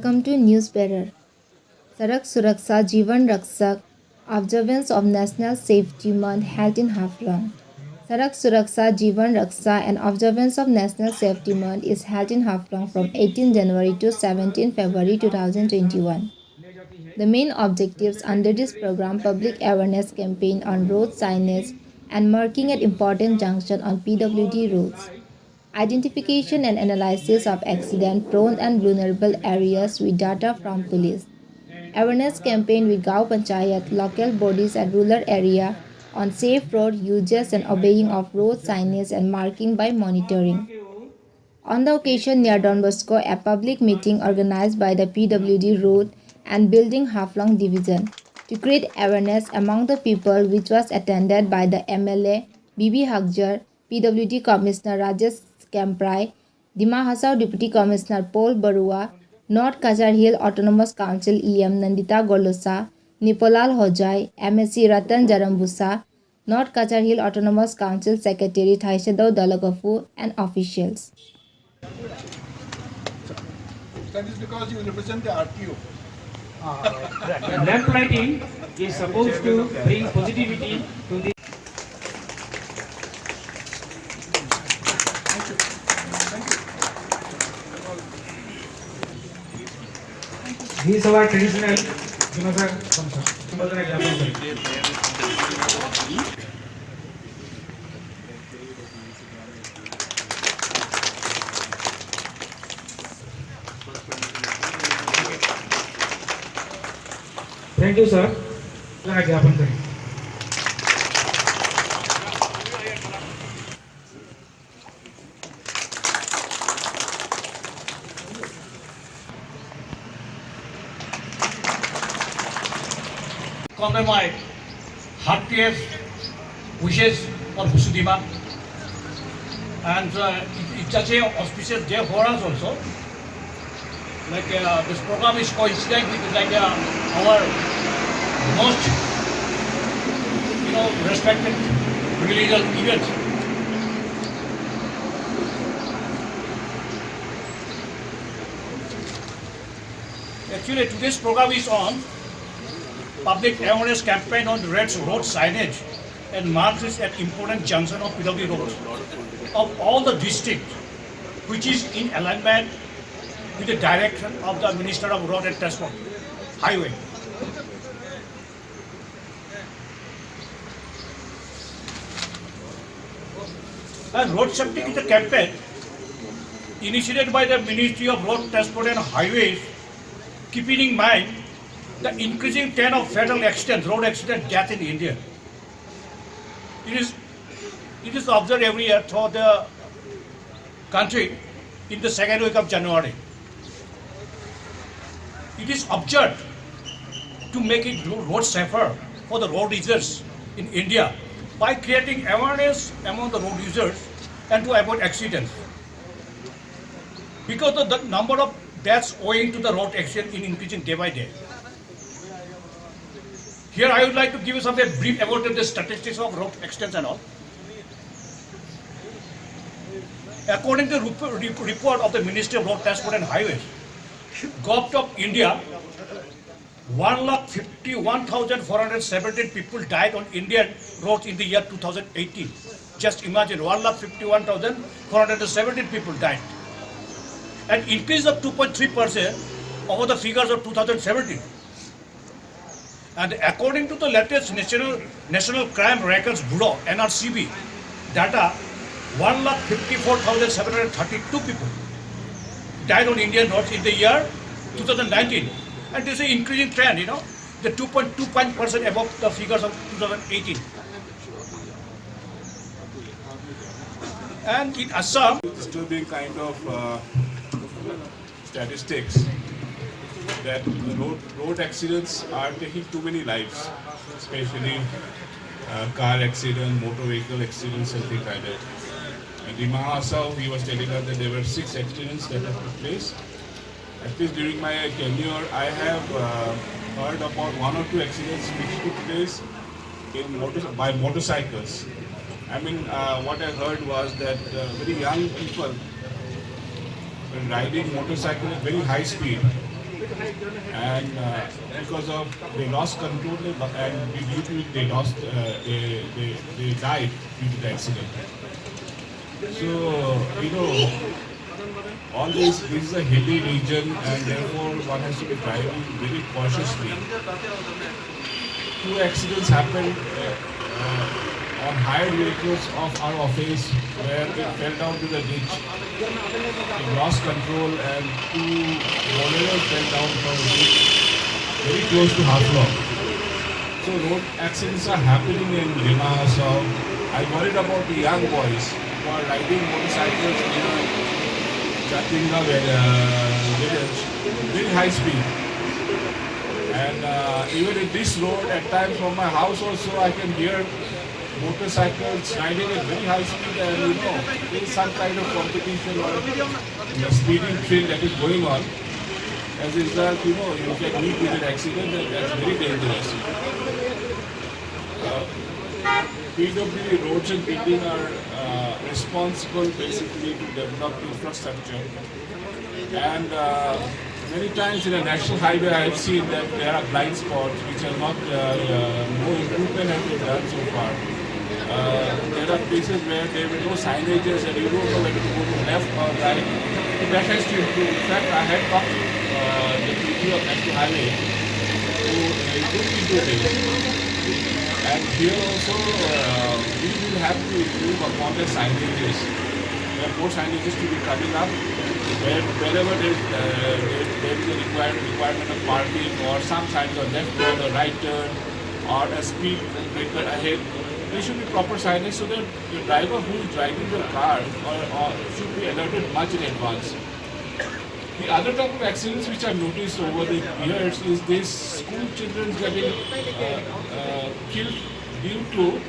Welcome to Newsbearer. Sarak Suraksha Jivan Rakshak, observance of National Safety Month held in Haflong. Sarak Suraksha Jivan Raksha and observance of National Safety Month is held in Haflong from 18 January to 17 February 2021. The main objectives under this program public awareness campaign on road signage and marking at important junction on PWD roads. Identification and analysis of accident-prone and vulnerable areas with data from police. Awareness campaign with Gao Panchayat, local bodies and rural area on safe road uses and obeying of road signage and marking by monitoring. On the occasion near Don Bosco, a public meeting organized by the PWD Road and Building Haflong Division to create awareness among the people, which was attended by the MLA Bibi Hakjar, PWD Commissioner Rajesh Kamprai, Dima Hasao Deputy Commissioner Paul Barua, North Kachar Hill Autonomous Council EM Nandita Golosa, Nipolal Hojai, MSc Ratan Jarambusa, North Kachar Hill Autonomous Council Secretary Thaishadau Dalagafu, and officials. That is because you represent the RTO. Lamp lighting is supposed to bring positivity to the. These are traditional. Thank you, sir. ज्ञापन करें. Convey my heartiest wishes for Vasudhima, and it's such an auspicious day for us also. Like this program is coincident with like our most respected religious event. Actually, today's program is on public awareness campaign on road signage and markers at important junction of PWD roads of all the districts, which is in alignment with the direction of the Minister of Road and Transport, Highway. And road safety is a campaign initiated by the Ministry of Road Transport and Highways, keeping in mind the increasing trend of fatal accidents, road accident death in India. It is observed every year throughout the country in the second week of January. It is observed to make it road safer for the road users in India by creating awareness among the road users and to avoid accidents. Because the number of deaths owing to the road accident is increasing day by day. Here I would like to give you some brief about the statistics of road accidents and all. According to the report of the Ministry of Road Transport and Highways, Government of India, 1,51,417 people died on Indian roads in the year 2018. Just imagine, 1,51,417 people died. An increase of 2.3% over the figures of 2017. And according to the latest National Crime Records Bureau, NRCB, data, 1,54,732 people died on Indian roads in the year 2019. And this is an increasing trend, the 2.2% above the figures of 2018. And in Assam, Disturbing kind of statistics that road accidents are taking too many lives, especially car accident, motor vehicle accidents and things like that. And Dima Hasao, he was telling us that there were 6 accidents that have took place. At least during my tenure, I have heard about 1 or 2 accidents which took place by motorcycles. I mean, what I heard was that very young people were riding motorcycle at very high speed and because of they lost control and due to it they lost they died due to the accident. So all this is a hilly region and therefore one has to be driving very cautiously. 2 accidents happened on hired vehicles of our office where it fell down to the ditch. It lost control and 2 Boleros fell down from the ditch very close to Haflong. So road accidents are happening in Limassol. I worried about the young boys who are riding motorcycles near Chatinga village, very high speed. And even in this road, at times from my house also, I can hear motorcycles riding at very high speed, and there is some kind of competition or speeding trail that is going on. As a result, you can meet with an accident, and that's very dangerous. PWD Roads and Building are responsible basically to develop infrastructure, and many times in a national highway I have seen that there are blind spots which are not, no improvement has been done so far. There are places where there were no signages and you don't know whether to go to left or right. So that has to improve. In fact, I had talked to the PT of National Highway to look into this. And here also we will have to improve upon the signages. There are more signages to be coming up. Wherever there is a requirement of parking or some sign of left turn or right turn or a speed breaker ahead, there should be proper signage so that the driver who is driving the car or should be alerted much in advance. The other type of accidents which I've noticed over the years is these school children getting killed due to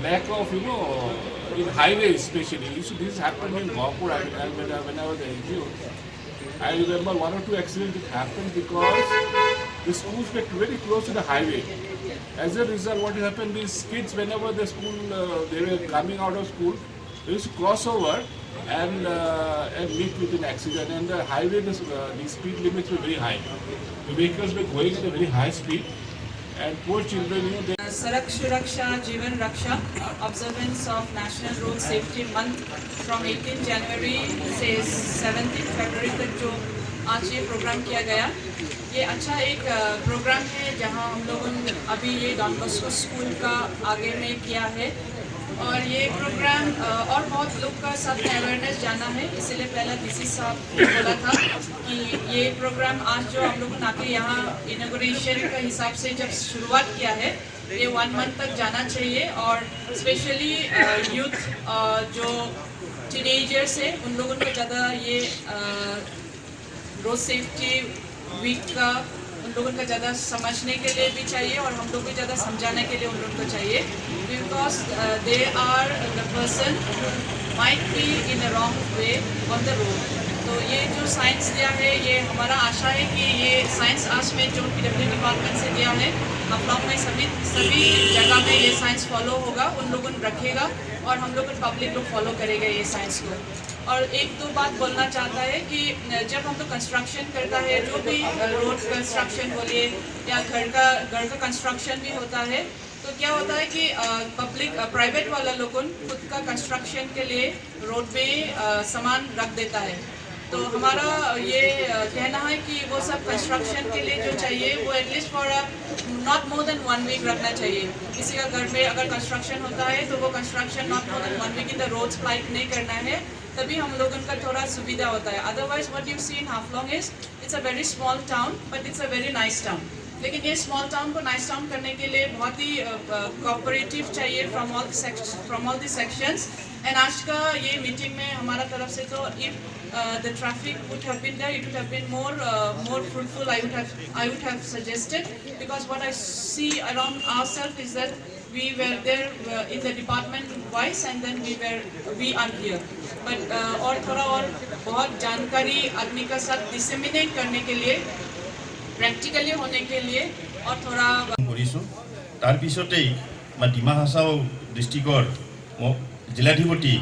lack of, in highways especially. So this happened in Gopur when I was an NGO. I remember 1 or 2 accidents that happened because the schools were very close to the highway. As a result, what happened is kids, whenever the school, they were coming out of school, they used to cross over and meet with an accident. And the highway, the speed limits were very high. The vehicles were going at a very high speed. And poor children, they... Sarak Suraksha Jeevan Raksha, observance of National Road Safety Month from 18 January से 17 February तक जो आज ये programme किया गया, ये अच्छा एक प्रोग्राम है जहां हम लोगों ने अभी ये डॉन बॉस्को स्कूल का आगे में किया है और ये प्रोग्राम और बहुत लोग का साथ अवेयरनेस जाना है, इसलिए पहला डीसी साहब ने बोला था कि ये प्रोग्राम आज जो हम लोगों ने आके यहाँ इनॉग्रेशन का हिसाब से जब शुरुआत किया है, ये 1 मंथ तक जाना चाहिए और स्पेशली यूथ जो टीनेजर्स है उन लोगों को ज़्यादा ये रोड सेफ्टी वीक का उन लोगों का ज़्यादा समझने के लिए भी चाहिए और हम लोग को ज़्यादा समझाने के लिए उन लोगों को चाहिए because they are the person might be in a wrong way on the road. तो ये जो साइंस दिया है, ये हमारा आशा है कि ये साइंस आज में जो PWD डिपार्टमेंट से दिया है, हाफलॉन्ग में सभी जगह में ये साइंस फॉलो होगा, उन लोगों ने रखेगा और हम लोग पब्लिक लोग फॉलो करेंगे ये साइंस को। और 1-2 बात बोलना चाहता है कि जब हम लोग कंस्ट्रक्शन करता है, जो भी रोड कंस्ट्रक्शन बोलिए या घर का कंस्ट्रक्शन भी होता है, तो क्या होता है कि प्राइवेट वाला लोगों खुद का कंस्ट्रक्शन के लिए रोड पे सामान रख देता है। तो हमारा ये कहना है कि वो सब कंस्ट्रक्शन के लिए जो चाहिए वो at least for not more than 1 week रखना चाहिए। किसी का घर में अगर कंस्ट्रक्शन होता है तो वो construction not more than 1 week in the roads plight नहीं करना है, तभी हम लोगों का थोड़ा सुविधा होता है। Otherwise what you see in Haflong is it's a very small town but it's a very nice town. लेकिन ये स्मॉल टाउन को नाइस टाउन करने के लिए बहुत ही कोऑपरेटिव चाहिए from all the sections. And आज का ये मीटिंग में हमारा तरफ से तो if the traffic would have been there, it would have been more fruitful. I would have suggested, because what I see around ourselves is that we were there in the department wise and then we are here. But और थोड़ा और बहुत जानकारी आदमी का साथ disseminate करने के लिए, practically होने के लिए और थोड़ा কৰিছোঁ। তাৰ পিছতেই ডিমা হাছাও ডিষ্ট্ৰিক্টৰ জিলাধিপতি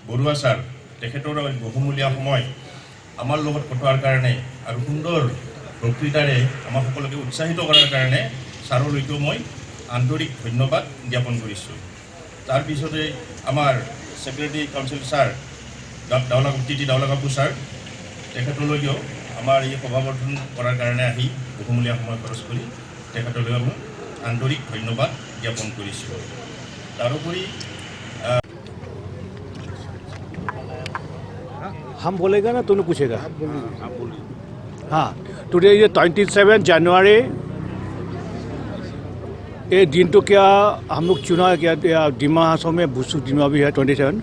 বৰুৱা ছাৰ তেখেতৰ বহুমূলীয়া সময় আমাৰ লগত কটোৱাৰ কাৰণে আৰু সুন্দৰ বক্তৃতাৰে আমাৰ সকলোকে উৎসাহিত কৰাৰ কাৰণে ছাৰলৈকেও মই আন্তৰিক ধন্যবাদ জ্ঞাপন কৰিছোঁ। তাৰপিছতে আমাৰ ছেক্ৰেটাৰী কাউন্সিল ছাৰ দাউলা কাপুৰ ছাৰ তেখেতলৈকেও আমাৰ এই সভাবৰ্ধন কৰাৰ কাৰণে আহি বহুমূলীয়া সময় খৰচ কৰি তেখেতলৈও মই আন্তৰিক ধন্যবাদ জ্ঞাপন কৰিছোঁ। তাৰোপৰি हम बोलेगा ना तुमने पूछेगा? हाँ, टुडे ये 27 जनवरी ये दिन तो क्या हम लोग चुना क्या डिमा हासों में बुसु डिमा भी है 27,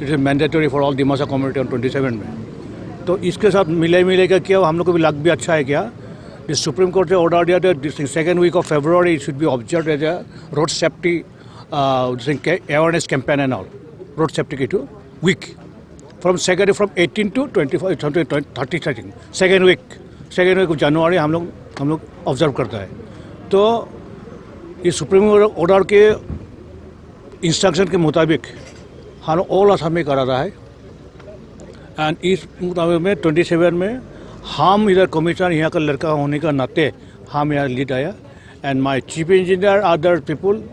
it is mandatory for all Dimasa community on 27 में। तो इसके साथ मिले का क्या हम लोग को भी लग भी अच्छा है क्या the Supreme Court has ordered that this second week of February it should be observed as a road safety awareness campaign and all. Road safety week. From 18 to 25, 30, second week of January हम लोग observe करता है। तो ये supreme order के instruction के मुताबिक हम लोग ऑल असम में करा रहा है। एंड इस मुताबिक में 27 में हम इधर कमिश्नर यहाँ का लड़का होने का नाते हम यहाँ लीड आया and my chief engineer other people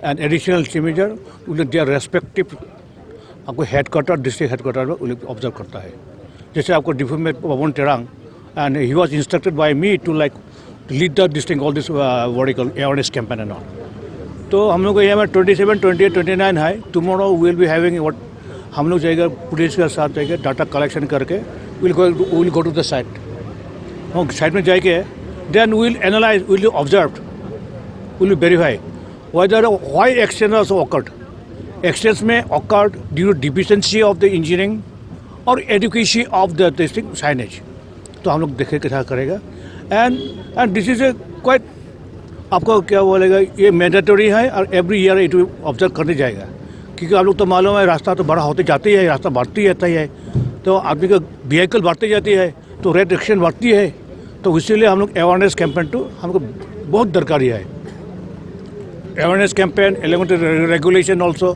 and additional chief engineer they are respective आपको हेडक्वार्टर डिस्ट्रिक्ट हेडक्वार्टर में ऑब्जर्व करता है। जैसे आपको डिफू में Pawan Terang and he was instructed by me to like lead the district all this vertical awareness campaign and all. तो हम लोग को यहाँ में 27, 28, 29 है। Tomorrow will be having what हम लोग जाएगा पुलिस के साथ जाएगा डाटा कलेक्शन करके will go to the site. हम साइट में जाएंगे then will analyse will observe will verify whether why accident also occurred. Accidents may occur due to deficiency of the engineering or adequacy of the district signage. तो हम लोग देखे क्या करेगा and this is a quite आपको क्या बोलेगा ये मैंडेटरी है और एवरी ईयर इट ऑब्जर्व करने जाएगा क्योंकि आप लोग तो मालूम है रास्ता तो बड़ा होते जाते ही है, रास्ता बढ़ती रहता ही है। तो आदमी का व्हीकल बढ़ती जाती है तो रेड एक्शन बढ़ती है। तो इसीलिए हम लोग अवेयरनेस कैंपेन टू हमको बहुत दरकारी है। Awareness campaign element regulation also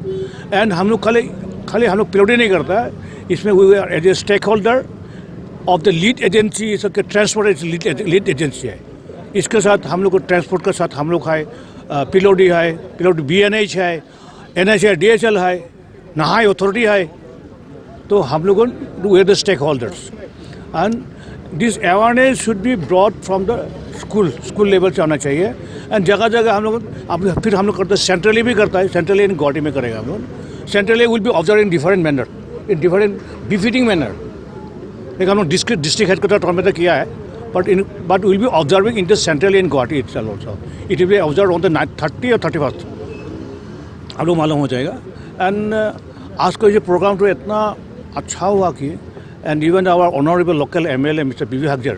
and हम लोग खाली हम लोग पिलोडी नहीं करता है इसमें we are as a stakeholder of the lead agency सबके ट्रांसपोर्ट लीड एजेंसी है। इसके साथ हम लोग को ट्रांसपोर्ट के साथ हम लोग है पिलोडी BNH है NH है DHL है नहाई अथॉरिटी है। तो हम लोग we are the stakeholders and this awareness should be broad from the school level से आना चाहिए एंड जगह जगह हम लोग फिर हम लोग करते हैं सेंट्रली भी करता है। सेंट्रली इन गुवाहाटी में करेगा हम लोग। Centrally will be observe in different manner in different befitting manner. एक हम लोग डिस्ट्रिक्ट हेडक्वार्टर टॉन में तो किया है but will be observing in the centrally in Guwahati itself also. It will be observe on the 30 और 31 हम लोग मालूम हो जाएगा। एंड आज का ये प्रोग्राम तो इतना अच्छा हुआ कि and even our honourable local MLA mister BV Hakjer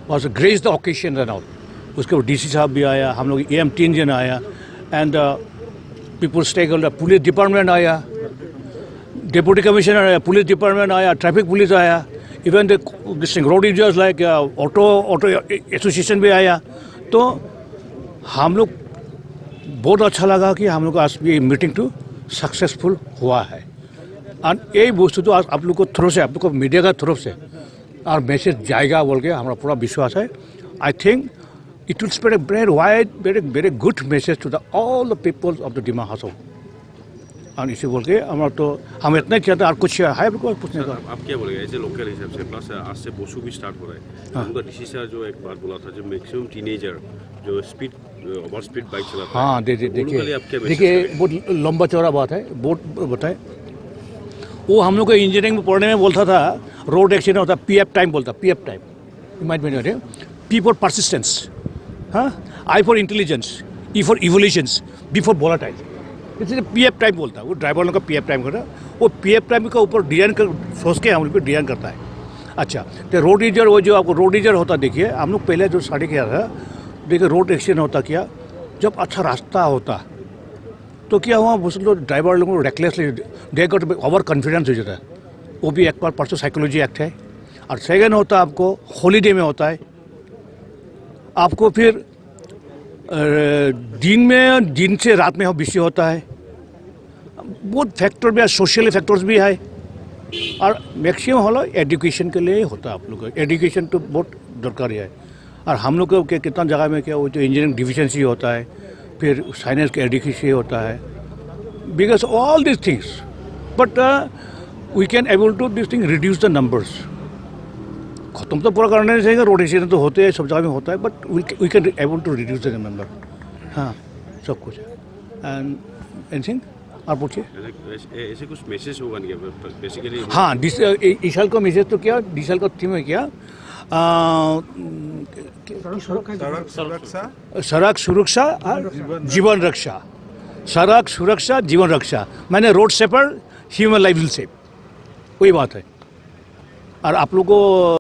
was grace the occasion and all. उसके DC साहब भी आया, हम लोग AM3 जन आया and people stakeholder police department आया, डिप्टी कमिश्नर आया, पुलिस डिपार्टमेंट आया, ट्रैफिक पुलिस आया, even this road users like auto association भी आया। तो हम लोग बहुत अच्छा लगा कि हम लोग आज ये मीटिंग तो सक्सेसफुल हुआ है एंड यही वस्तु तो आज आप लोग को थ्रू से आप लोग को मीडिया का थ्रू से और मैसेज जाएगा बोल के हमारा पूरा विश्वास है। I think it will spread a very wide, very good message to all the people of the Dima Haso. और इसे बोल के हमारा तो हम इतना ही चाहते हैं और कुछ है पूछने का। आप क्या बोलेंगे ऐसे लोकल हिसाब से प्लस आज से बोसू भी स्टार्ट हो रहा है। उनका DC सर जो एक बात बोला था जो मैक्सिमम टीनेजर जो ओवर स्पीड बाइक चलाता है। हाँ देखिए बहुत लंबा चौड़ा बात है बहुत बताए। वो हम लोग को इंजीनियरिंग में पढ़ने में बोलता था रोड एक्सीडेंट होता PF टाइम बोलता PF time P for persistence, I for intelligence, E for evolutions, B for volatile. इसलिए PF टाइम बोलता है वो ड्राइवर लोग का PF टाइम करता है। वो PF टाइम के ऊपर डिजाइन कर सोच के हम लोग डिजाइन करता है। अच्छा तो रोड यूजर वो जो आपको रोड यूजर होता देखिए हम लोग पहले जो स्टडी किया था देखिए रोड एक्सीडेंट होता क्या जब अच्छा रास्ता होता तो क्या हुआ ड्राइवर लोगों को recklessly they got over confidence हो जाता है। वो भी एक बार परसों साइकोलॉजी एक्ट है और सेकेंड होता आपको हॉलीडे में होता है आपको फिर दिन से रात में बिजी होता है। बहुत फैक्टर भी है सोशल फैक्टर्स भी है और मैक्सिमम हलो एजुकेशन के लिए होता है आप लोग का एजुकेशन तो बहुत दरकारी है और हम लोग को कितना जगह में क्या वो जो इंजीनियरिंग डिफिशिएंसी होता है, फिर साइंस का एडिकेसी होता है, because all this things, but we can able to this thing reduce the numbers. खत्म तो पूरा करने नहीं चाहिए, रोड एक्सीडेंट तो होते हैं, सब जगह में होता है, but we can able to reduce the number. हाँ, सब कुछ है। एंड एनीथिंग आप पूछिए। ऐसे कुछ मैसेज होगा नहीं बेसिकली? हाँ, इस साल का मैसेज तो क्या, इस साल का थीम है क्या, सड़क सुरक्षा और जीवन रक्षा। सड़क सुरक्षा जीवन रक्षा, मैंने road shaper human life will save, वही बात है। और आप लोग को